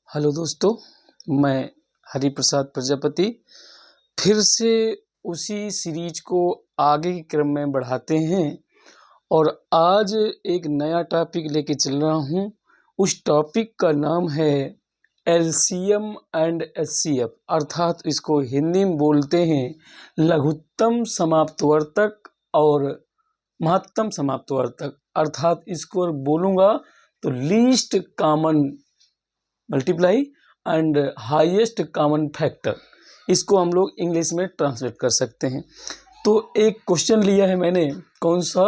Hello दोस्तों, मैं हरिप्रसाद प्रजापति फिर से उसी सीरीज को आगे के क्रम में बढ़ाते हैं और आज एक नया टॉपिक लेके चल रहा हूँ। उस टॉपिक का नाम है एलसीएम एंड एचसीएफ, अर्थात इसको हिंदी में बोलते हैं लघुत्तम समाप्तवर्तक और महत्तम समाप्तवर्तक। अर्थात इसको बोलूँगा तो least common multiply and highest common factor, इसको हम लोग इंग्लिश में ट्रांसलेट कर सकते हैं। तो एक क्वेश्चन लिया है मैंने, कौन सा,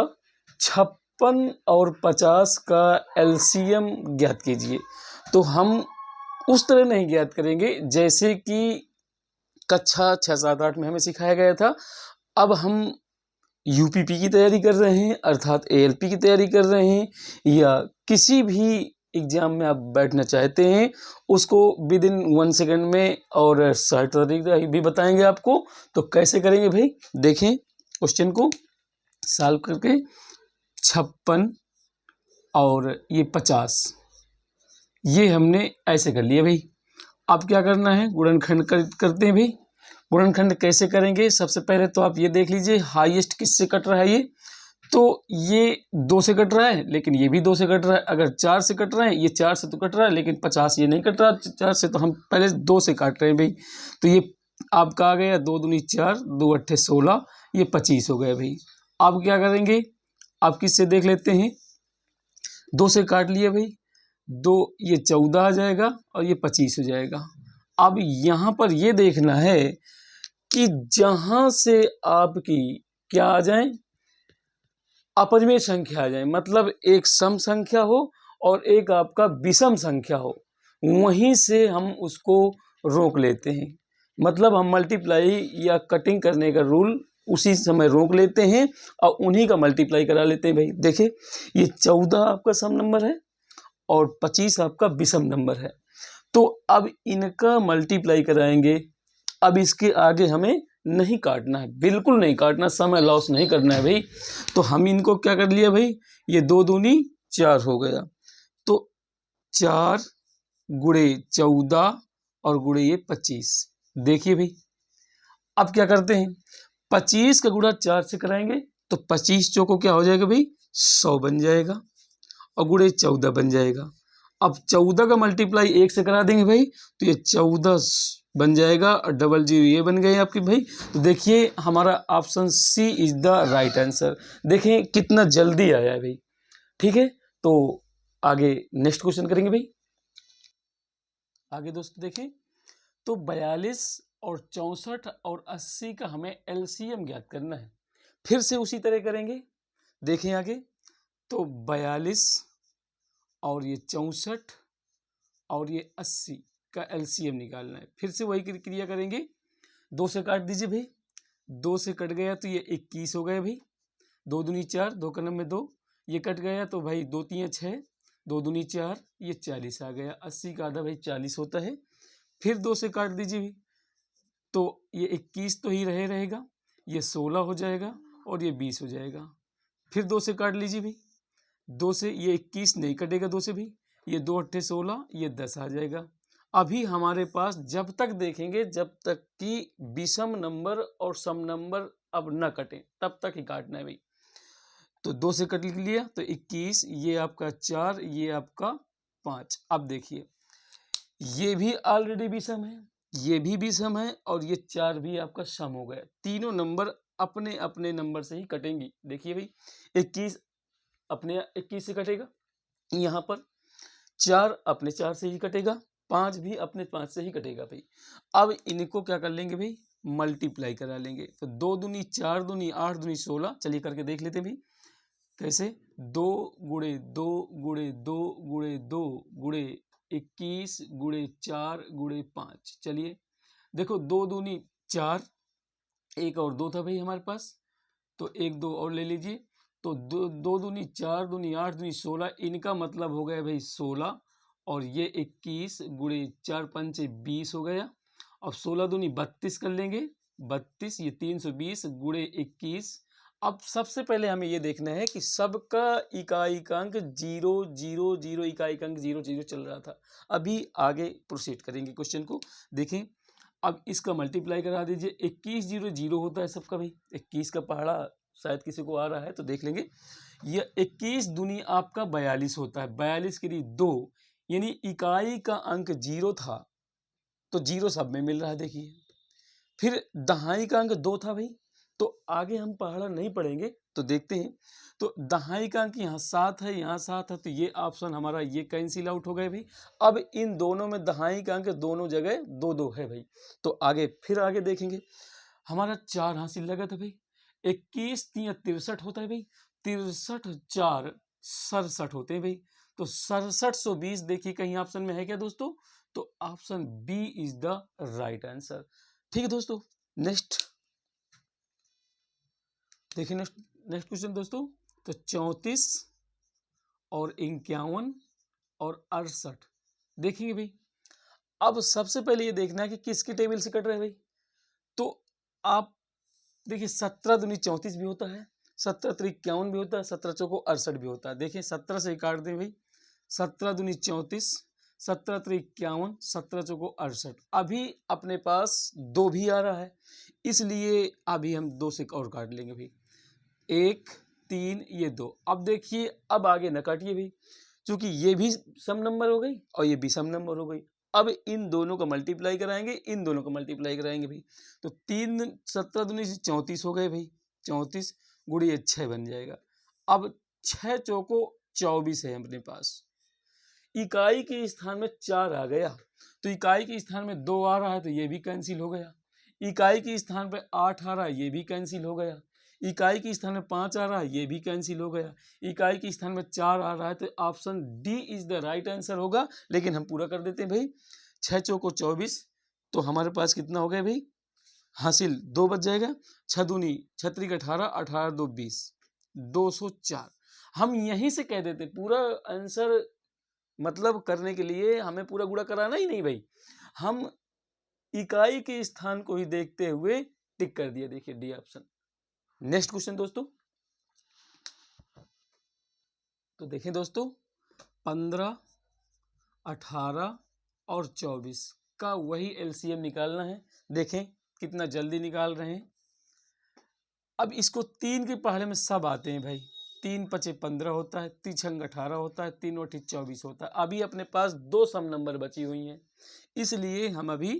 56 और 50 का एलसीएम ज्ञात कीजिए। तो हम उस तरह नहीं ज्ञात करेंगे जैसे कि कक्षा 6, 7, 8 में हमें सिखाया गया था। अब हम यूपीपी की तैयारी कर रहे हैं, अर्थात एएलपी की तैयारी कर रहे हैं, या किसी भी एग्जाम में आप बैठना चाहते हैं, उसको विद इन 1 सेकेंड में और शॉर्ट तरीका भी बताएंगे आपको। तो कैसे करेंगे भाई, देखें क्वेश्चन को सॉल्व करके। 56 और ये 50, ये हमने ऐसे कर लिया भाई। अब क्या करना है, गुणनखंड करते हैं भाई। गुणनखंड कैसे करेंगे, सबसे पहले तो आप ये देख लीजिए हाईएस्ट किससे कट रहा है। ये तो ये 2 से कट रहा है, लेकिन ये भी 2 से कट रहा है। अगर 4 से कट रहा है, ये 4 से तो कट रहा है, लेकिन 50 ये नहीं कट रहा 4 से, तो हम पहले 2 से काट रहे हैं भाई। तो ये आपका आ गया 2 दूनी 4, 2 अट्ठे 16, ये 25 हो गया भाई। अब क्या करेंगे, आप किससे देख लेते हैं, 2 से काट लिया भाई, 2 ये 14 आ जाएगा और ये 25 हो जाएगा। अब यहाँ पर ये देखना है कि जहाँ से आपकी क्या आ जाए, अपरिमेय संख्या आ जाए, मतलब एक सम संख्या हो और एक आपका विषम संख्या हो, वहीं से हम उसको रोक लेते हैं। मतलब हम मल्टीप्लाई या कटिंग करने का रूल उसी समय रोक लेते हैं और उन्हीं का मल्टीप्लाई करा लेते हैं भाई। देखिए ये 14 आपका सम नंबर है और 25 आपका विषम नंबर है। तो अब इनका मल्टीप्लाई कराएंगे। अब इसके आगे हमें नहीं काटना है, बिल्कुल नहीं काटना, समय लॉस नहीं करना है भाई। तो हम इनको क्या कर लिया भाई, ये 2 दूनी 4 हो गया, तो 4 गुणे 14 और गुणे ये 25। देखिए भाई अब क्या करते हैं, 25 का गुणा 4 से कराएंगे तो 25 चौको क्या हो जाएगा भाई, 100 बन जाएगा और गुणे 14 बन जाएगा। अब 14 का मल्टीप्लाई 1 से करा देंगे भाई, तो ये 14 बन जाएगा और डबल जीरो ये बन गए आपके भाई। तो देखिए हमारा option C is the right answer. देखें कितना जल्दी आया है भाई। ठीक है, तो आगे नेक्स्ट क्वेश्चन करेंगे भाई। आगे दोस्तों देखें, तो 42 और 64 और 80 का हमें एलसीएम ज्ञात करना है। फिर से उसी तरह करेंगे। देखें आगे, तो 42 और ये 64 और ये 80 का एलसीएम निकालना है। फिर से वही क्रिया करेंगे, 2 से काट दीजिए भाई, 2 से कट गया तो ये 21 हो गया भाई, 2 दूनी 4, 2 का नंबर 2, ये कट गया तो भाई 2 3 6, 2 दूनी 4, ये 40 आ गया। 80 का आधा भाई 40 होता है। फिर 2 से काट दीजिए भाई, तो ये 21 तो ही रहेगा, ये 16 हो जाएगा और ये 20 हो जाएगा। फिर 2 से काट लीजिए भाई, 2 से ये 21 नहीं कटेगा 2 से भी, ये 2 अट्ठे 16, ये 10 आ जाएगा। अभी हमारे पास जब तक देखेंगे जब तक कि विषम नंबर और सम नंबर अब न कटे तब तक ही काटना है भाई। तो 2 से कट लिया तो 21, ये आपका 4, ये आपका 5। अब देखिए ये भी ऑलरेडी विषम है, ये भी विषम है और ये 4 भी आपका सम हो गया। तीनों नंबर अपने अपने नंबर से ही कटेंगी। देखिए भाई 21 अपने 21 से कटेगा, यहाँ पर 4 अपने 4 से ही कटेगा, 5 भी अपने 5 से ही कटेगा भाई। अब इनको क्या कर लेंगे भाई, मल्टीप्लाई करा लेंगे। तो 2 दूनी 4 दूनी 8 दूनी 16, चलिए करके देख लेते भाई कैसे। 2 गुणे 2 गुणे 2 गुणे 2 गुणे 21 गुणे 4 गुणे 5। चलिए देखो 2 दूनी 4, 1 और 2 था भाई हमारे पास, तो 1 2 और ले लीजिए। तो 2 दूनी 4 दूनी 8 दूनी 16, इनका मतलब हो गया भाई 16 और ये 21 गुणे 4 पंचे 20 हो गया। अब 16 दूनी 32 कर लेंगे, 32, ये 320 गुणे 21, अब सबसे पहले हमें ये देखना है कि सबका इकाई का अंक 0 0 0 इकाई का अंक 0 0 चल रहा था। अभी आगे प्रोसीड करेंगे क्वेश्चन को। देखें, अब इसका मल्टीप्लाई करा दीजिए। 21 0 0 होता है सबका भाई। 21 का पहाड़ा शायद किसी को आ रहा है तो देख लेंगे। यह 21 दूनी आपका 42 होता है। 42 के लिए 2, यानी इकाई का अंक 0 था तो 0 सब में मिल रहा है। देखिए, फिर दहाई का अंक 2 था भाई, तो आगे हम पहाड़ा नहीं पढ़ेंगे तो देखते हैं। तो दहाई का अंक यहाँ 7 है, यहाँ 7 है, तो ये ऑप्शन हमारा ये कैंसिल आउट हो गए भाई। अब इन दोनों में दहाई का अंक दोनों जगह 2 2 है भाई। तो आगे फिर आगे देखेंगे, हमारा 4 हासिल लगा था भाई। 21 3 63 होता है भाई। 63 4 67 होते हैं भाई। तो 6720 देखिए कहीं ऑप्शन में है क्या दोस्तों? तो option B is the right answer. ठीक है दोस्तों, नेक्स्ट देखिए। नेक्स्ट क्वेश्चन दोस्तों, तो 34 और 51 और 68 देखेंगे भाई। अब सबसे पहले ये देखना है कि किसके टेबल से कट रहे हैं भाई। तो आप देखिए, 17 दूनी 34 भी होता है, 17 3 51 भी होता है, 17 चौको 68 भी होता है। देखिए 17 से काट दें भाई। 17 दूनी 34, 17 3 51, 17 चौको 68। अभी अपने पास 2 भी आ रहा है, इसलिए अभी हम 2 से और काट लेंगे भाई। 1 3 ये 2। अब देखिए, अब आगे न काटिए भाई, क्योंकि ये भी सम नंबर हो गई और ये भी सम नंबर हो गई। अब इन दोनों का मल्टीप्लाई कराएंगे, इन दोनों का मल्टीप्लाई कराएंगे भाई। तो 3 17 दूनी 34 हो गए भाई। 34 गुणिये 6 बन जाएगा। अब 6 चौको 24 है अपने पास। इकाई के स्थान में 4 आ गया, तो इकाई के स्थान में 2 आ रहा है तो ये भी कैंसिल हो गया। इकाई के स्थान पे 8 आ रहा है, ये भी कैंसिल हो गया। इकाई के स्थान में 5 आ रहा है, ये भी कैंसिल हो गया। इकाई के स्थान में 4 आ रहा है, तो option D is the right answer होगा। लेकिन हम पूरा कर देते हैं भाई। 6 चौको 24, तो हमारे पास कितना हो गया भाई? हासिल 2 बच जाएगा। 6 दूनी 6 18, 18 2 20, 204। हम यहीं से कह देते पूरा आंसर मतलब करने के लिए हमें पूरा गुणा कराना ही नहीं भाई। हम इकाई के स्थान को ही देखते हुए टिक कर दिया। देखिए डी ऑप्शन। नेक्स्ट क्वेश्चन दोस्तों, तो देखें दोस्तों, 15 18 और 24 का वही एलसीएम निकालना है। देखें कितना जल्दी निकाल रहे हैं। अब इसको 3 के पहाड़े में सब आते हैं भाई। 3 पचे 15 होता है, 3 छंग 18 होता है, 3 वठी 24 होता है। अभी अपने पास 2 सम नंबर बची हुई हैं, इसलिए हम अभी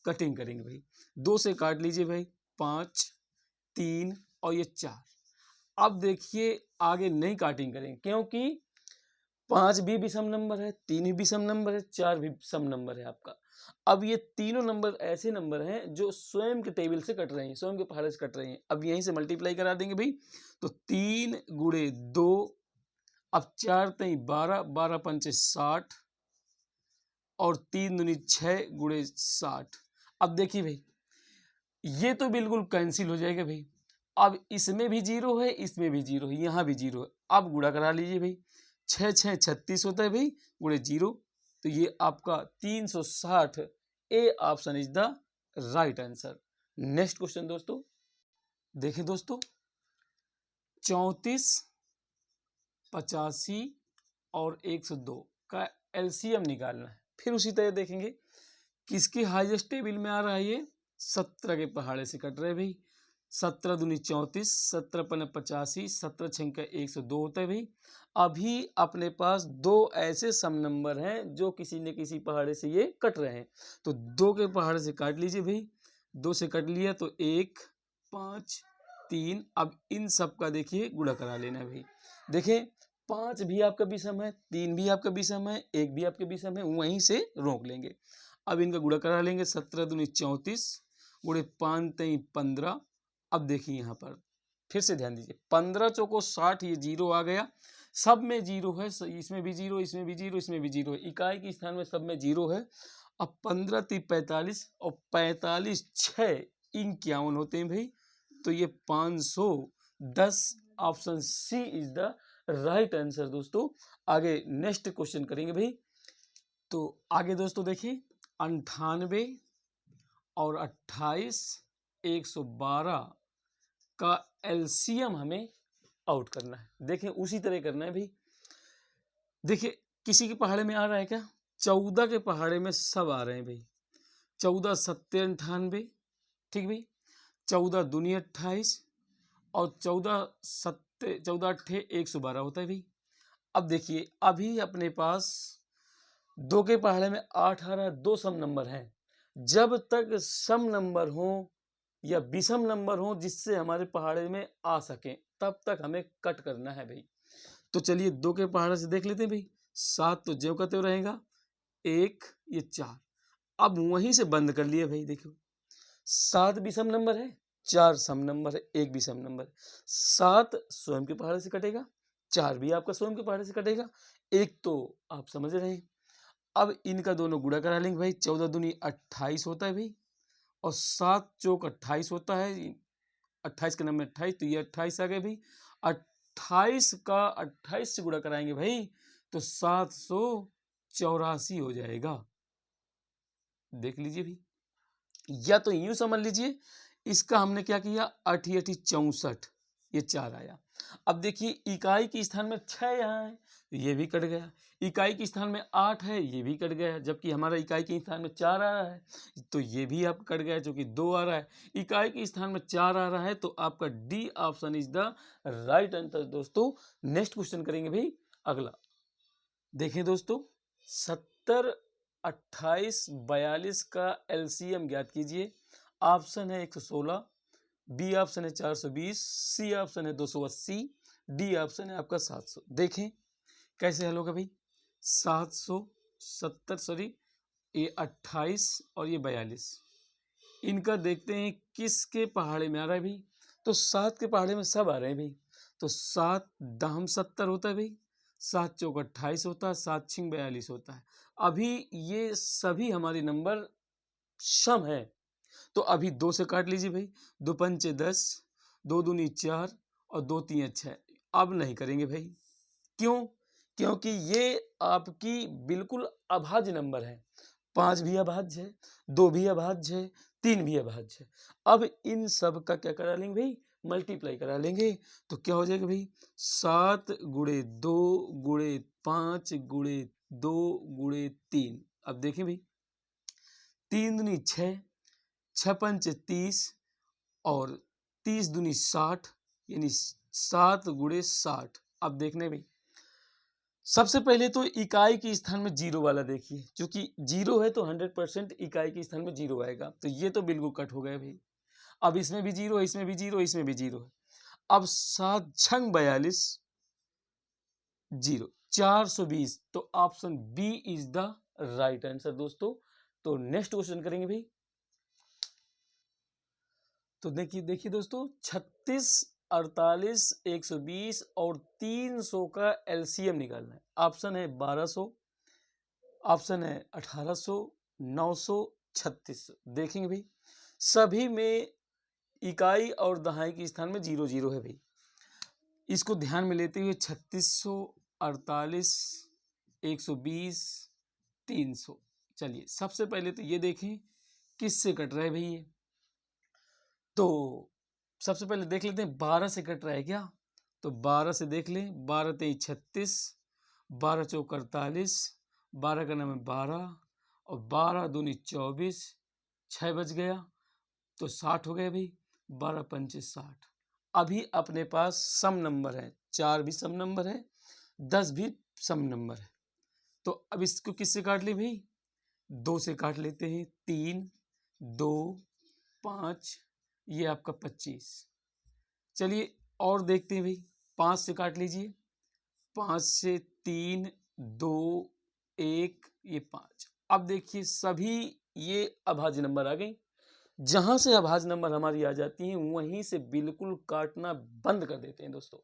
कटिंग करेंगे भाई। 2 से काट लीजिए भाई। 5 3 और ये 4। अब देखिए आगे नहीं काटिंग करेंगे, क्योंकि 5 भी विषम नंबर है, 3 भी विषम नंबर है, 4 भी सम नंबर है आपका। अब ये तीनों नंबर ऐसे नंबर हैं जो स्वयं के टेबल से कट रहे हैं, स्वयं के पहाड़े से कट रहे हैं। अब यहीं से मल्टीप्लाई करा देंगे भाई। तो 3 गुणे 2, अब 4 तई 12, 12 पंचे 60 और 3 दूनी 6 गुणे 60। अब देखिए भाई, ये तो बिल्कुल कैंसिल हो जाएगा भाई। अब इसमें भी 0 है, इसमें भी 0 है, यहाँ भी 0 है। अब गुणा करा लीजिए भाई। 6 6 36 होता है भाई, गुणे 0, तो ये आपका 360। A option is the right answer. Next question दोस्तों, देखें दोस्तों, 34 85 और 102 का एलसीएम निकालना है। फिर उसी तरह देखेंगे किसके हाईएस्ट टेबल में आ रहा है। ये 17 के पहाड़े से कट रहे भाई। 17 दूनी 34, 17 पन 85, 17 छंग का 102 होता है भाई। अभी अपने पास 2 ऐसे सम नंबर हैं जो किसी न किसी पहाड़े से ये कट रहे हैं, तो 2 के पहाड़े से काट लीजिए भाई। 2 से कट लिया तो 1 5 3। अब इन सब का देखिए गुणा करा लेना है भाई। देखें 5 भी आपका विषम है, 3 भी आपका विषम है, 1 भी आपका विषम है, वहीं से रोक लेंगे। अब इनका गुणा करा लेंगे। 17 दूनी 34 गुणे 5 तई 15। अब देखिए यहाँ पर फिर से ध्यान दीजिए, 15 चौको 60, ये 0 आ गया। सब में 0 है, इसमें भी 0, इसमें भी 0, इसमें भी 0 है। इकाई के स्थान में सब में 0 है। अब 15 × 45 और 45 6 51 होते हैं भाई, तो ये 510। Option C is the right answer दोस्तों। आगे नेक्स्ट क्वेश्चन करेंगे भाई। तो आगे दोस्तों देखिए, 98 और 28 112 का एलसीएम हमें आउट करना है। देखें उसी तरह करना है भाई। देखिए किसी के पहाड़े में आ रहा है क्या, 14 के पहाड़े में सब आ रहे हैं भाई। 14 सत्ते 98, ठीक भाई। 14 दूनी 28 और 14 सत्ते 14 अट्ठे 112 होता है भाई। अब देखिए अभी अपने पास 2 के पहाड़े में 8 आ रहा है, 2 सम नंबर हैं। जब तक सम नंबर हो या विषम नंबर हो जिससे हमारे पहाड़े में आ सके तब तक हमें कट करना है भाई। तो चलिए 2 के पहाड़े से देख लेते हैं भाई। 7 तो ज्यों का त्यों रहेगा, 1 ये 4। अब वहीं से बंद कर लिए भाई। देखो 7 विषम नंबर है, 4 सम नंबर है, 1 विषम नंबर है। 7 स्वयं के पहाड़े से कटेगा, 4 भी आपका स्वयं के पहाड़े से कटेगा, 1 तो आप समझ रहे हैं। अब इनका दोनों गुणा करा लेंगे भाई। 14 दूनी 28 होता है भाई और 7 चौक 28 होता है। 28 के नंबर 28 तो ये 28 आ गए भाई। 28 का 28 से गुणा कराएंगे भाई तो 784 हो जाएगा। देख लीजिए भाई, या तो यूं समझ लीजिए इसका हमने क्या किया, 8 8 64 ये 4 आया। अब देखिए इकाई के स्थान में 6 यहाँ है तो ये भी कट गया। इकाई के स्थान में 8 है ये भी कट गया, जबकि हमारा इकाई के स्थान में 4 आ रहा है तो ये भी आपका कट गया जो कि 2 आ रहा है। इकाई के स्थान में 4 आ रहा है तो आपका D option is the right answer. दोस्तों नेक्स्ट क्वेश्चन करेंगे भाई अगला। देखें दोस्तों 70 28 42 का एलसीएम ज्ञात कीजिए। ऑप्शन है 116, बी ऑप्शन है 420, सी ऑप्शन है 280, डी ऑप्शन है आपका 700। देखें कैसे हल होगा भाई। 770 ये 28 और ये 42 इनका देखते हैं किसके पहाड़े में आ रहा है भाई। तो 7 के पहाड़े में सब आ रहे हैं भाई। तो 7 दाम 70 होता है भाई, 7 चौक 28 होता है, 7 छिंग 42 होता है। अभी ये सभी हमारे नंबर सम है तो अभी 2 से काट लीजिए भाई। 2 पंचे 10, 2 दूनी 4 और 2 तीन 6। अब नहीं करेंगे भाई। क्यों? क्योंकि ये आपकी बिल्कुल अभाज्य नंबर है। 5 भी अभाज्य है, 2 भी अभाज्य है, 3 भी अभाज्य है। अब इन सब का क्या करा लेंगे भाई, मल्टीप्लाई करा लेंगे तो क्या हो जाएगा भाई 7 गुणे 2 गुणे 5 गुणे 2 गुणे 3। अब देखें भाई 3 दूनी 6, 6 पंच 30 और 30 दूनी 60 यानी 7 गुणे 60। अब देखने भाई सबसे पहले तो इकाई के स्थान में जीरो वाला देखिए, क्योंकि जीरो है तो 100% इकाई के स्थान में जीरो आएगा तो ये तो बिल्कुल कट हो गया भाई। अब इसमें भी जीरो है, इसमें भी जीरो, इसमें भी जीरो है। अब 7 छंग 42 जीरो 420 तो option B is the right answer दोस्तों। तो नेक्स्ट क्वेश्चन करेंगे भाई। तो देखिए देखिए दोस्तों 36 48 120 और 300 का एलसीएम निकालना है। ऑप्शन है 1200, ऑप्शन है 1800, 900, 3600। देखेंगे भाई सभी में इकाई और दहाई के स्थान में 0 0 है भाई। इसको ध्यान में लेते हुए 3600 48 120 300। चलिए सबसे पहले तो ये देखें किससे कट रहा है भाई ये। तो सबसे पहले देख लेते हैं 12 से कट रहा है क्या। तो 12 से देख लें, 12 तेईस 36, 12 चौक 48, 12 का नाम है 12 और 12 दूनी 24, 6 बज गया तो 60 हो गया भाई। 12 पंचे 60। अभी अपने पास सम नंबर है, 4 भी सम नंबर है, 10 भी सम नंबर है। तो अब इसको किससे काट ले भाई, 2 से काट लेते हैं। 3 2 5 ये आपका 25। चलिए और देखते हैं भाई 5 से काट लीजिए। 5 से 3 2 1 ये 5। अब देखिए सभी ये अभाज्य नंबर आ गए। जहां से अभाज्य नंबर हमारी आ जाती हैं वहीं से बिल्कुल काटना बंद कर देते हैं दोस्तों।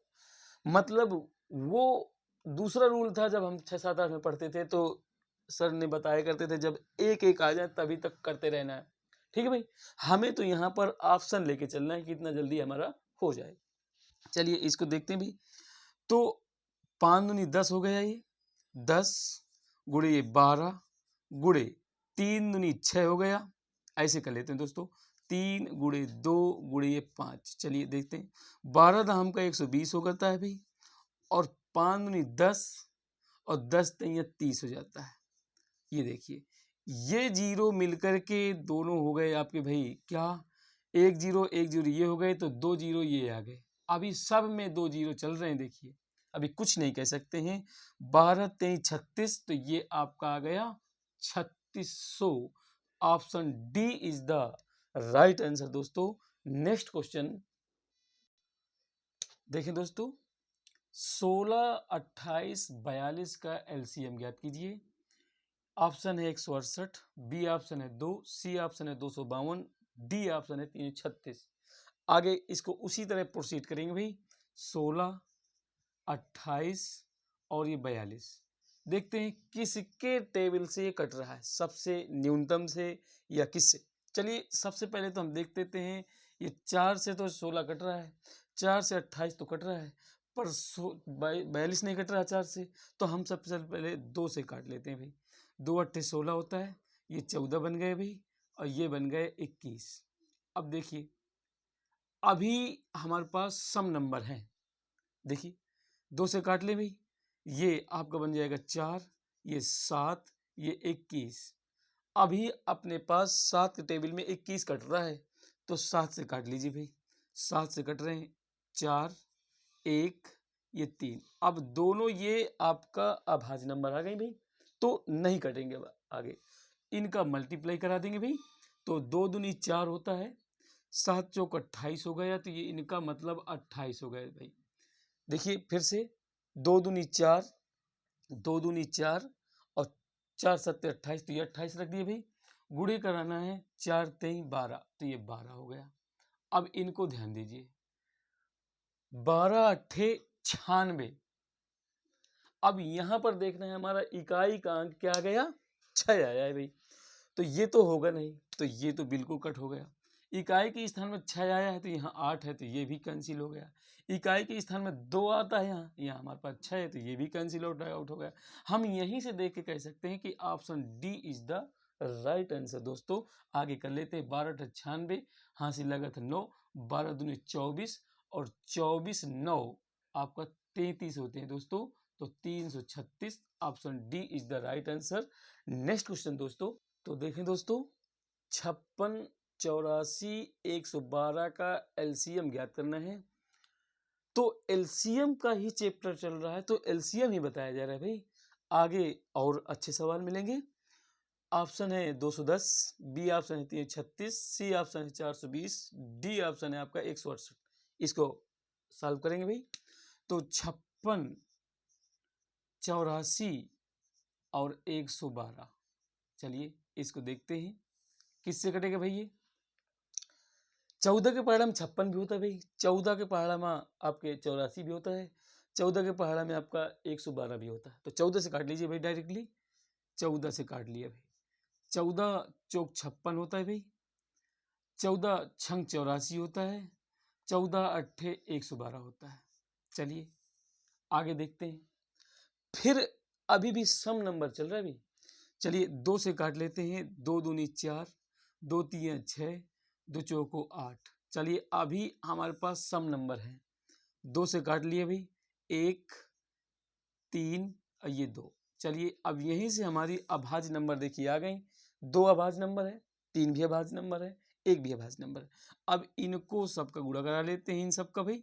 मतलब वो दूसरा रूल था जब हम 6 7 8 में पढ़ते थे तो सर ने बताया करते थे जब एक एक आ जाए तभी तक करते रहना है। ठीक है भाई, हमें तो यहाँ पर ऑप्शन लेके चलना है कि इतना जल्दी हमारा हो जाए। चलिए इसको देखते हैं भाई। तो 5 दूनी 10 हो गया, ये 10 गुणे ये 12 गुणे 3 दूनी 6 हो गया। ऐसे कर लेते हैं दोस्तों। 3 गुणे 2 गुणे ये 5। चलिए देखते हैं, 12 दाम का 120 हो जाता है भाई, और 5 दूनी 10 और 10 तिया 30 हो जाता है। ये देखिए, ये जीरो मिलकर के दोनों हो गए आपके भाई क्या, एक जीरो ये हो गए, तो 2 जीरो ये आ गए। अभी सब में 2 जीरो चल रहे हैं, देखिए अभी कुछ नहीं कह सकते हैं। 12 23 36, तो ये आपका आ गया 3600। Option D is the right answer दोस्तों। नेक्स्ट क्वेश्चन देखें दोस्तों, 16, 28, 42 का एलसीएम ज्ञात कीजिए। ऑप्शन है 168, बी ऑप्शन है 2, सी ऑप्शन है 252, डी ऑप्शन है 336। आगे इसको उसी तरह प्रोसीड करेंगे भाई। 16, 28 और ये 42, देखते हैं किसके टेबल से ये कट रहा है, सबसे न्यूनतम से या किससे। चलिए सबसे पहले तो हम देख लेते हैं, ये 4 से तो 16 कट रहा है, 4 से 28 तो कट रहा है, पर 42 नहीं कट रहा 4 से, तो हम सबसे पहले 2 से काट लेते हैं भाई। 2 8 16 होता है, ये 14 बन गए भाई, और ये बन गए 21। अब देखिए, अभी हमारे पास सम नंबर हैं, देखिए 2 से काट ले भाई, ये आपका बन जाएगा 4, ये 7, ये 21। अभी अपने पास 7 के टेबल में 21 कट रहा है, तो 7 से काट लीजिए भाई। 7 से कट रहे हैं 4, 1, ये 3। अब दोनों ये आपका अभाज्य नंबर आ गए भाई, तो नहीं कटेंगे आगे, इनका मल्टीप्लाई करा देंगे भाई। तो 2 दूनी 4 होता है, 7 चौक 28 हो गया, तो ये इनका मतलब 28 हो गए भाई। देखिए फिर से, 2 दूनी 4, 2 दूनी 4 और 4 सत्ते 28, तो ये 28 रख दिए भाई। गुणे कराना है, 4 3 12, तो ये 12 हो गया। अब इनको ध्यान दीजिए, 12 अट्ठे 96। अब यहां पर देखना है हमारा इकाई का अंक क्या आ गया, 6 आया है भाई, तो ये तो होगा नहीं, तो ये तो बिल्कुल कट हो गया। इकाई के स्थान में 6 आया है, तो यहाँ 8 है, तो ये भी कैंसिल हो गया। इकाई के स्थान में 2 आता है, यहाँ हमारे पास 6 है, तो ये भी कैंसिल आउट हो गया। हम यहीं से देख के कह सकते हैं कि option D is the right answer दोस्तों। आगे कर लेते हैं, 12 96, हासिल लागत 9, 12 दूनी 24 और 24 9 आपका 33 होते हैं दोस्तों, तो 336। Option D is the right answer. Next question दोस्तों, तो देखें दोस्तों, 56, 84, 112 का एलसीएम ज्ञात करना है। तो एलसीएम का ही चैप्टर चल रहा है, तो एलसीएम ही बताया जा रहा है भाई। आगे और अच्छे सवाल मिलेंगे। ऑप्शन है 210, बी ऑप्शन है 336, सी ऑप्शन है 420, डी ऑप्शन है आपका 168। इसको सॉल्व करेंगे भाई। तो 56, 84 और 112, चलिए इसको देखते हैं किससे कटेगा भाई। ये 14 के पहाड़ा में 56 भी होता है भाई, 14 के पहाड़ा में आपके 84 भी होता है, 14 के पहाड़ा में आपका 112 भी होता है। तो 14 से काट लीजिए भाई डायरेक्टली, 14 से काट लिया भाई। 14 चौक 56 होता है भाई, 14 छंग 84 होता है, 14 अट्ठे 112 होता है। चलिए आगे देखते हैं, फिर अभी भी सम नंबर चल रहा है भाई। चलिए 2 से काट लेते हैं, 2 दूनी 4, 2 तीन 6, 2 चौको 8। चलिए अभी हमारे पास सम नंबर है, 2 से काट लिए भाई, 1, 3 और ये 2। चलिए अब यहीं से हमारी अभाज्य नंबर देखिए आ गई। 2 अभाज्य नंबर है, 3 भी अभाज्य नंबर है, 1 भी अभाज्य नंबर है। अब इनको सबका गुणा करा लेते हैं, इन सबका भाई,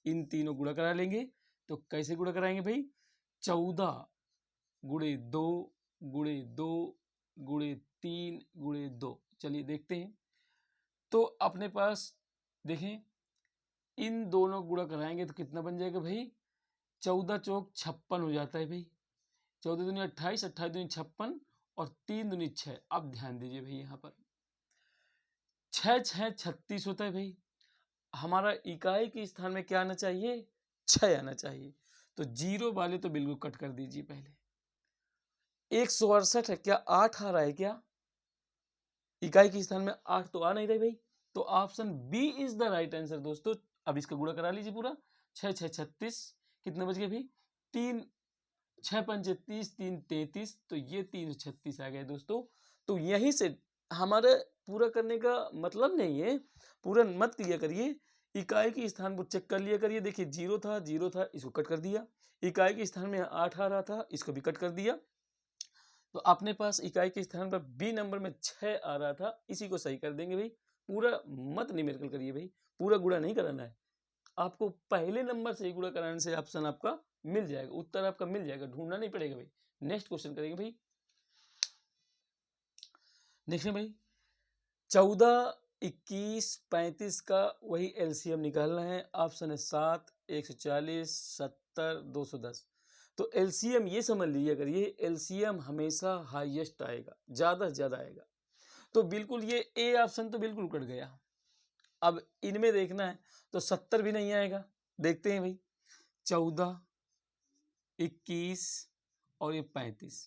इन तीनों गुणा करा लेंगे। तो कैसे गुणा कराएंगे भाई, 14 गुणे 2 गुणे 2 गुणे 3 गुणे 2। चलिए देखते हैं, तो अपने पास देखें, इन दोनों गुणा कराएंगे तो कितना बन जाएगा भाई, 14 चौक 56 हो जाता है भाई, 14 दूनी 28, 28 दूनी 56 और 3 दूनी 6। अब ध्यान दीजिए भाई, यहाँ पर 6 6 36 होता है भाई, हमारा इकाई के स्थान में क्या आना चाहिए, 6 आना चाहिए। तो जीरो वाले तो बिल्कुल कट कर दीजिए पहले। 168 है, क्या 8 आ रहा है क्या, इकाई के स्थान में 8 तो आ नहीं रही भाई, तो option B is the right answer दोस्तों। अब इसका गुणा करा लीजिए पूरा, 6 6 36, कितने बच गए भाई, 3 6 पंचे 30, 3 33, तो ये 336 आ गए दोस्तों। तो यहीं से हमारा पूरा करने का मतलब नहीं है, पूरा मत किया करिए। इकाई के स्थान पर चेक कर लिया करिए। देखिए जीरो था, इसको कट कर दिया। इकाई के स्थान में 8 आ रहा था, इसको भी कट कर दिया। तो अपने पास इकाई के स्थान पर बी नंबर में 6 आ रहा था, इसी को सही कर देंगे भाई। पूरा मत न्यूमेरिकल करिए भाई, पूरा गुणा नहीं कराना है आपको। पहले नंबर से ही गुणा कराने से ऑप्शन आपका मिल जाएगा, उत्तर आपका मिल जाएगा, ढूंढना नहीं पड़ेगा भाई। नेक्स्ट क्वेश्चन करेंगे भाई। देखिए भाई 14, 21, 35 का वही एलसीएम निकालना है। ऑप्शन है 7, 140, 70, 210। तो एलसीएम ये समझ लीजिए, अगर ये एलसीएम हमेशा हाईएस्ट आएगा, ज्यादा से ज्यादा आएगा। तो बिल्कुल ये ए ऑप्शन तो बिल्कुल कट गया। अब इनमें देखना है तो 70 भी नहीं आएगा। देखते हैं भाई 14, 21 और ये 35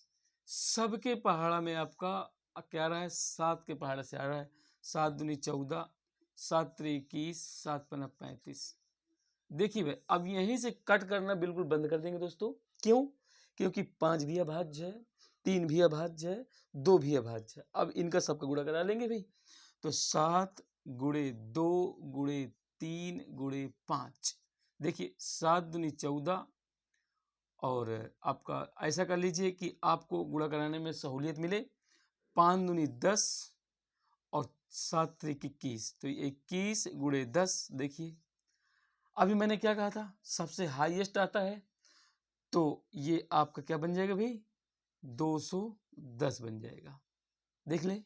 सबके पहाड़ा में आपका क्या रहा है, 7 के पहाड़े से आ रहा है। 7 दूनी 14, 7 त्रिक 21, 7 पन्ना 35। देखिए भाई अब यहीं से कट करना बिल्कुल बंद कर देंगे दोस्तों। क्यों? क्योंकि 5 भी अभाज्य है, 3 भी अभाज्य है, 2 भी अभाज्य है। अब इनका सबका गुणा करा लेंगे भाई। तो 7 गुणे 2 गुणे 3 गुणे 5। देखिए 7 दूनी 14 और आपका ऐसा कर लीजिए कि आपको गुणा कराने में सहूलियत मिले। 5 दूनी 10 और 7 त्रिक 21, तो 21 गुणे 10। देखिए अभी मैंने क्या कहा था, सबसे हाईएस्ट आता है, तो ये आपका क्या बन जाएगा भाई, 210 बन जाएगा। देख ले,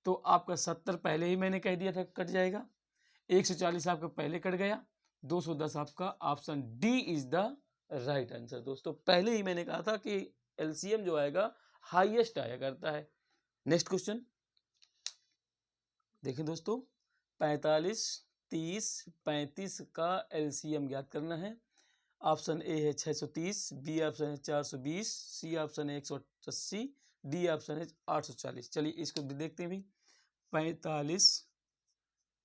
तो आपका 70 पहले ही मैंने कह दिया था कट जाएगा, 140 आपका पहले कट गया, 210 आपका option D is the right answer. दोस्तों पहले ही मैंने कहा था कि एलसीएम जो आएगा हाईएस्ट आया करता है। नेक्स्ट क्वेश्चन देखें दोस्तों, 45, 30, 35 का एलसीएम ज्ञात करना है। ऑप्शन ए है 630, बी ऑप्शन है 420, सी ऑप्शन है 180, डी ऑप्शन है 840। चलिए इसको भी देखते हैं भाई। 45,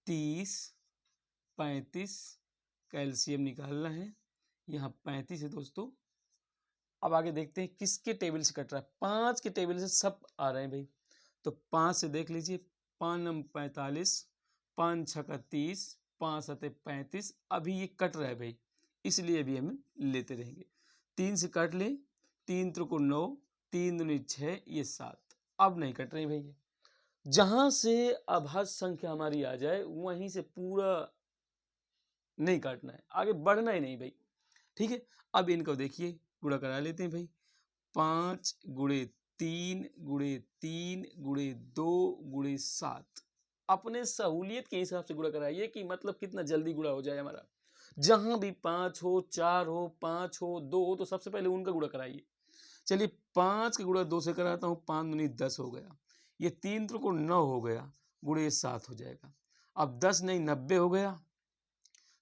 30, 35 का एलसीएम निकालना है। यहाँ 35 है दोस्तों। अब आगे देखते हैं किसके टेबल से कट रहा है। 5 के टेबल से सब आ रहे हैं भाई। तो 5 से देख लीजिए, 5 नम 45, 5 छक्का 30, 5 सते 35। अभी ये कट रहा है भाई, इसलिए अभी हम लेते रहेंगे। 3 से काट ले, 3 त्रिको 9, 3 दूनी 6, ये 7। अब नहीं कट रही भाई। जहां से अभाज्य संख्या हमारी आ जाए वहीं से पूरा नहीं काटना है, आगे बढ़ना ही नहीं भाई। ठीक है, अब इनको देखिए गुणा करा लेते हैं भाई। 5 गुणे 3 गुणे 3 गुणे 2 गुणे 7। अपने सहूलियत के हिसाब से गुणा कराइए कि मतलब कितना जल्दी गुणा हो जाए हमारा। जहां भी 5 हो, 4 हो, 5 हो, 2 हो, तो सबसे पहले उनका गुणा कराइए। चलिए 5 का गुणा 2 से कराता हूँ, 5 दूनी 10 हो गया। ये 3 त्रिकोण 9 हो गया, गुणे 7 हो जाएगा। अब 10 नहीं 90 हो गया,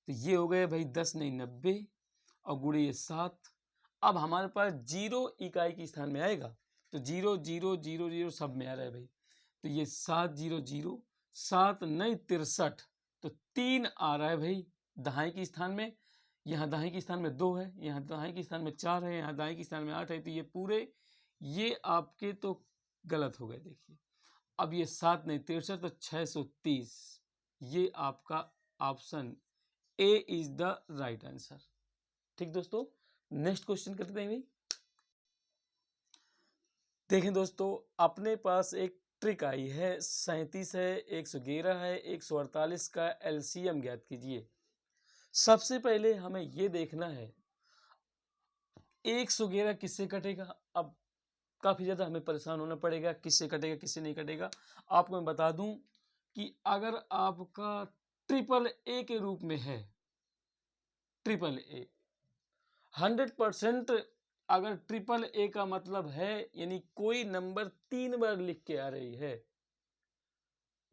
तो ये हो गया भाई 10 नहीं 90 और गुणे ये 7। अब हमारे पास 0 इकाई के स्थान में आएगा, तो 0 0 0 0 सब में आ रहा है भाई। तो ये 7 0 0, 7 नहीं 63, तो 3 आ रहा है भाई दहाई के स्थान में। यहाँ दाएं के स्थान में 2 है, यहाँ दाएं के स्थान में 4 है, यहाँ दाएं के स्थान में 8 है। तो ये पूरे ये आपके तो गलत हो गए। देखिए अब ये 7 नहीं 63, तो 630। ये आपका option A is the right answer. ठीक दोस्तों, नेक्स्ट क्वेश्चन करते हैं भाई। देखें दोस्तों, अपने पास एक ट्रिक आई है। 37 है, 111 है, 148 का एलसीएम ज्ञात कीजिए। सबसे पहले हमें यह देखना है 111 किससे कटेगा। अब काफी ज्यादा हमें परेशान होना पड़ेगा, किससे कटेगा किससे नहीं कटेगा। आपको मैं बता दूं कि अगर आपका ट्रिपल ए के रूप में है, ट्रिपल ए 100%, अगर ट्रिपल ए का मतलब है यानी कोई नंबर 3 बार लिख के आ रही है,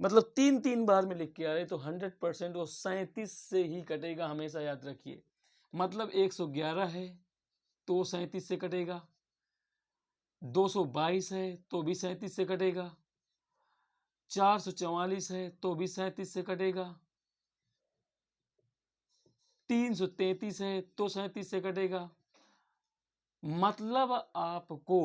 मतलब 3 बार में लिख के आ रही है, तो 100% वो 37 से ही कटेगा, हमेशा याद रखिए। मतलब 111 है तो 37 से कटेगा, 222 है तो भी 37 से कटेगा, 444 है तो भी 37 से कटेगा, 333 है तो 37 से कटेगा। मतलब आपको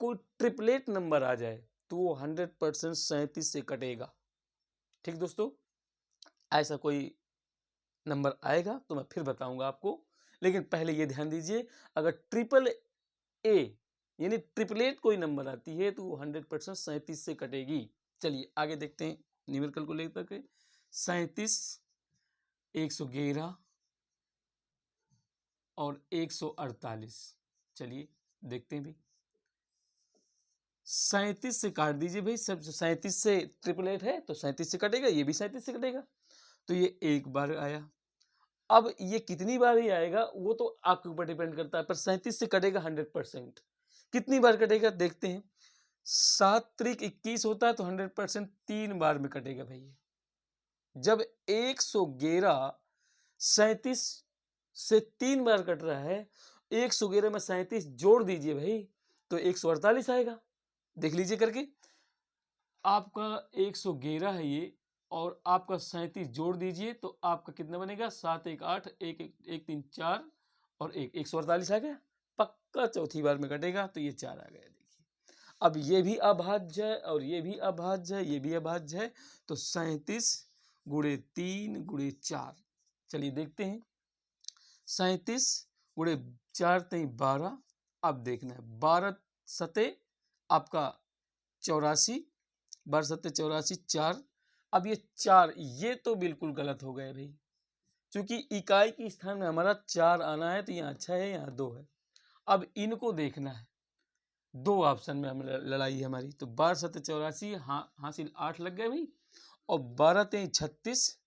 कोई ट्रिपलेट नंबर आ जाए तो वो 100% 37 से कटेगा। ठीक दोस्तों, ऐसा कोई नंबर आएगा तो मैं फिर बताऊंगा आपको, लेकिन पहले ये ध्यान दीजिए, अगर ट्रिपल ए यानी ट्रिपलेट कोई नंबर आती है तो वो 100% 37 से कटेगी। चलिए आगे देखते हैं न्यूमेरिकल को लेकर के। 37, 111 और 148। चलिए देखते हैं भाई, 37 से काट दीजिए भाई, सब 37 से ट्रिपलेट है तो 37 से कटेगा, ये भी 37 से कटेगा, तो ये एक बार आया। अब ये कितनी बार ही आएगा वो तो आपके ऊपर डिपेंड करता है, पर 37 से कटेगा 100%। कितनी बार कटेगा देखते हैं। 7 त्रिक 21 होता है तो 100% 3 बार में कटेगा भाई। जब 111 37 से 3 बार कट रहा है, 111 में 37 जोड़ दीजिए भाई तो 148 आएगा। देख लीजिए करके, आपका 111 है ये और आपका 37 जोड़ दीजिए तो आपका कितना बनेगा, 7 1 8 1 1 3 4 और 148 आ गया। पक्का चौथी बार में कटेगा तो ये 4 आ गया। देखिए अब ये भी अभाज्य है और ये भी अभाज्य है, ये भी अभाज्य है, तो 37 गुणे 3 गुणे 4। चलिए देखते हैं, 37 गुणे 4 3 12। अब देखना है 12 सते आपका 84, 12 सत्ते 84 4। अब ये 4 ये तो बिल्कुल गलत हो गए भाई, क्योंकि इकाई के स्थान में हमारा 4 आना है तो यहाँ 6 है, यहाँ 2 है। अब इनको देखना है, दो ऑप्शन में हम लड़ाई है हमारी, तो 12 सत्ते 84 हासिल 8 लग गए भाई, और 12 3 36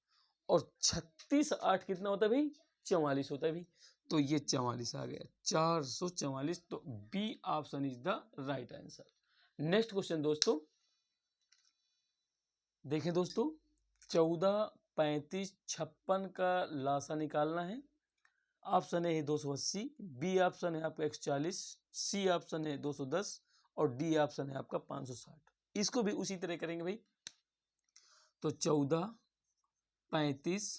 और 36 8 कितना होता है भाई, 44 होता है भाई, तो ये 44 आ गया, 444। तो B option is the right answer. Next question दोस्तों देखें दोस्तों, 14 35 56 का लासा निकालना है। ऑप्शन ए है 280, बी ऑप्शन है आपका 140, सी ऑप्शन है 210 और डी ऑप्शन है आपका 560। इसको भी उसी तरह करेंगे भाई, तो 14 35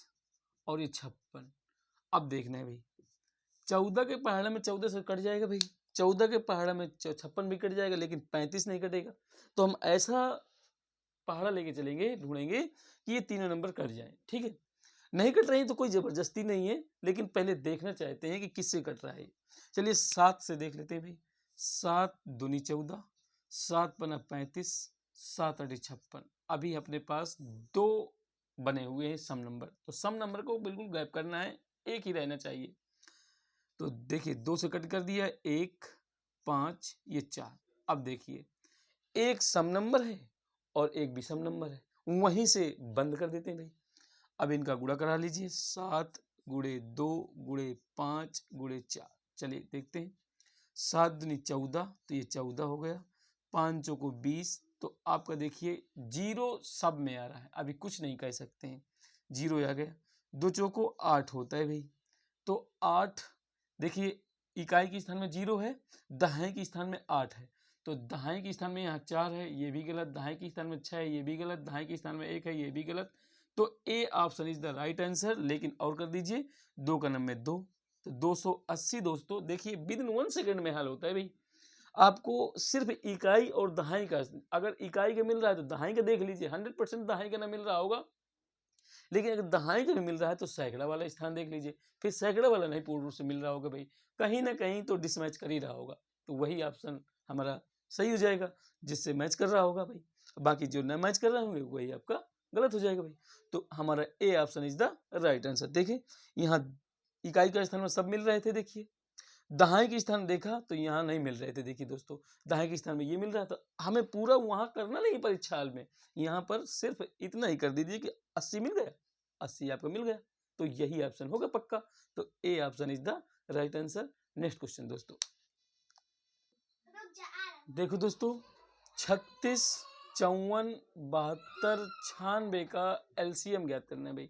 और ये 56। अब देखना है भाई, 14 के पहाड़ा में 14 से कट जाएगा भाई, 14 के पहाड़ा में 56 भी कट जाएगा, लेकिन 35 नहीं कटेगा। तो हम ऐसा पहाड़ा लेके चलेंगे, ढूंढेंगे कि ये तीनों नंबर कट जाए। ठीक है, नहीं कट रही तो कोई जबरदस्ती नहीं है, लेकिन पहले देखना चाहते हैं कि किससे कट रहा है। चलिए 7 से देख लेते हैं भाई, 7 दूनी 14, 7 पना 35, 7 अड़ी 56। अभी अपने पास दो बने हुए हैं सम नंबर, तो सम नंबर को बिल्कुल गैप करना है, एक ही रहना चाहिए। तो देखिए 2 से कट कर दिया, 1 5 ये 4। अब देखिए एक सम नंबर है और एक विषम नंबर है, वहीं से बंद कर देते हैं भाई। अब इनका गुणा करा लीजिए, 7 गुणे 2 गुणे 5 गुणे 4। चलिए देखते हैं, 7 दूनी 14 तो ये 14 हो गया, 5 चौको 20, तो आपका देखिए 0 सब में आ रहा है, अभी कुछ नहीं कह सकते हैं, 0 आ गया। 2 चौको 8 होता है भाई, तो 8 देखिए इकाई के स्थान में 0 है, दहाई के स्थान में 8 है, तो दहाई के स्थान में यहाँ 4 है, ये भी गलत, दहाई के स्थान में 6 है, ये भी गलत, दहाई के स्थान में 1 है, ये भी गलत। तो A option is the right answer. लेकिन और कर दीजिए, 2 का नंबर 2, तो 280 दोस्तों। देखिए विद इन 1 सेकेंड में हल होता है भाई। आपको सिर्फ इकाई और दहाई का, अगर इकाई का मिल रहा है तो दहाई का देख लीजिए, 100% दहाई का ना मिल रहा होगा, लेकिन अगर दहाई का भी मिल रहा है तो सैकड़ा वाला स्थान देख लीजिए, फिर सैकड़ा वाला नहीं पूर्ण रूप से मिल रहा होगा भाई, कहीं ना कहीं तो डिसमैच कर ही रहा होगा, तो वही ऑप्शन हमारा सही हो जाएगा जिससे मैच कर रहा होगा भाई। बाकी जो ना मैच कर रहे होंगे वही आपका गलत हो जाएगा भाई। तो हमारा A option is the right answer. देखिए यहाँ इकाई का स्थान में सब मिल रहे थे, देखिए दहाई के स्थान देखा तो यहाँ नहीं मिल रहे थे। देखिए दोस्तों दहाई के स्थान में ये मिल रहा था, हमें पूरा वहां करना नहीं परीक्षा हाल में, यहाँ पर सिर्फ इतना ही कर दीजिए कि 80 मिल गया, 80 आपको मिल गया, तो यही ऑप्शन होगा पक्का। तो A option is the right answer. Next question दोस्तों देखो दोस्तों, 36 54 72 96 का एलसीएम ज्ञात करना है भाई।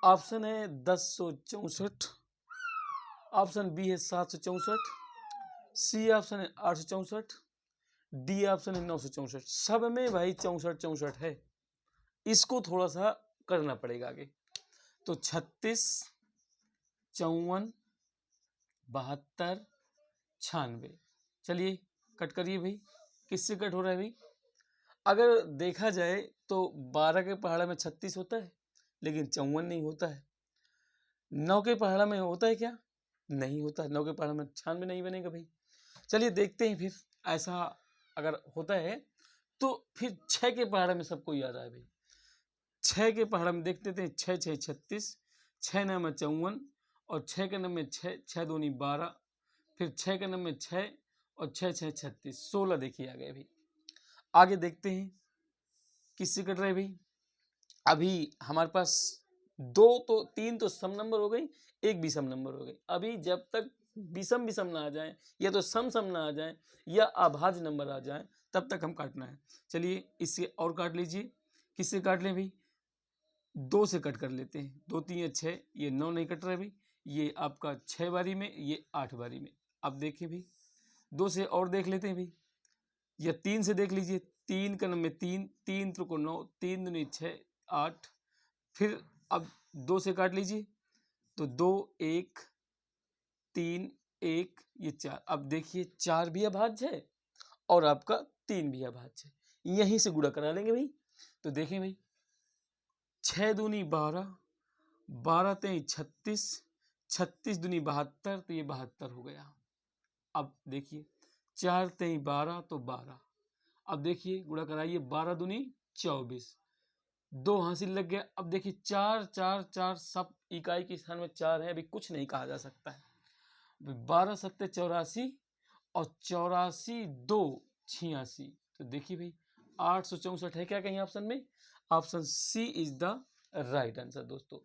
ऑप्शन है 1064, ऑप्शन बी है 764, सी ऑप्शन है 864, डी ऑप्शन है 964। सब में भाई 64 64 है, इसको थोड़ा सा करना पड़ेगा आगे। तो 36 54 72 96, चलिए कट करिए भाई, किससे कट हो रहा है भाई? अगर देखा जाए तो 12 के पहाड़ा में 36 होता है, लेकिन 54 नहीं होता है। 9 के पहाड़ा में होता है क्या? नहीं होता। 9 के पहाड़ा में 96 नहीं बनेगा भाई। चलिए देखते हैं फिर, ऐसा अगर होता है तो फिर 6 के पहाड़ा में सबको याद आए भाई। 6 के पहाड़ा में देखते थे, 6 6 36, 6 9 में 54, और 6 के नंबर में 6, 6 दूनी 12, फिर 6 के नंबर में 6 और 6 6 36, 16 देखिए आ गए भाई। आगे देखते हैं किससे कट रहे भाई। अभी हमारे पास 3 तो सम नंबर हो गई, एक विषम नंबर हो गई। अभी जब तक विषम विषम ना आ जाए, या तो सम सम ना आ जाए, या अभाज्य नंबर आ जाए, तब तक हम काटना है। चलिए इससे और काट लीजिए। किससे काट लें भाई? 2 से कट कर लेते हैं। 2 3 6, ये 9 नहीं कट रहा है भाई। ये आपका 6 बारी में, ये 8 बारी में। अब देखिए भाई, 2 से और देख लेते हैं भाई, या 3 से देख लीजिए। 3 का नंबर 3, 3 त्रिको 9, 3 दूनी 6 8, फिर अब 2 से काट लीजिए, तो 2 1 3 1, ये 4। अब देखिए 4 भी अभाज्य है और आपका 3 भी अभाज्य है। यहीं से गुणा करा लेंगे भाई। तो देखें भाई, 6 दूनी 12, 12 तेई 36, 36 दूनी 72, तो ये 72 हो गया। अब देखिए 4 तेई 12, तो 12। अब देखिए गुणा कराइए, 12 दूनी 24, 2 हासिल लग गया। अब देखिए 4 4 4, सब इकाई के स्थान में 4 है, अभी कुछ नहीं कहा जा सकता है। 12 सत्ते 84, और 84 2 86, तो देखिए भाई 864 है क्या कहीं ऑप्शन में? Option C is the right answer दोस्तों।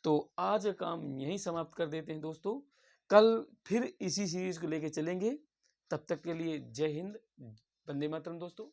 तो आज का काम यहीं समाप्त कर देते हैं दोस्तों। कल फिर इसी सीरीज को लेके चलेंगे। तब तक के लिए जय हिंद, वंदे मातरम दोस्तों।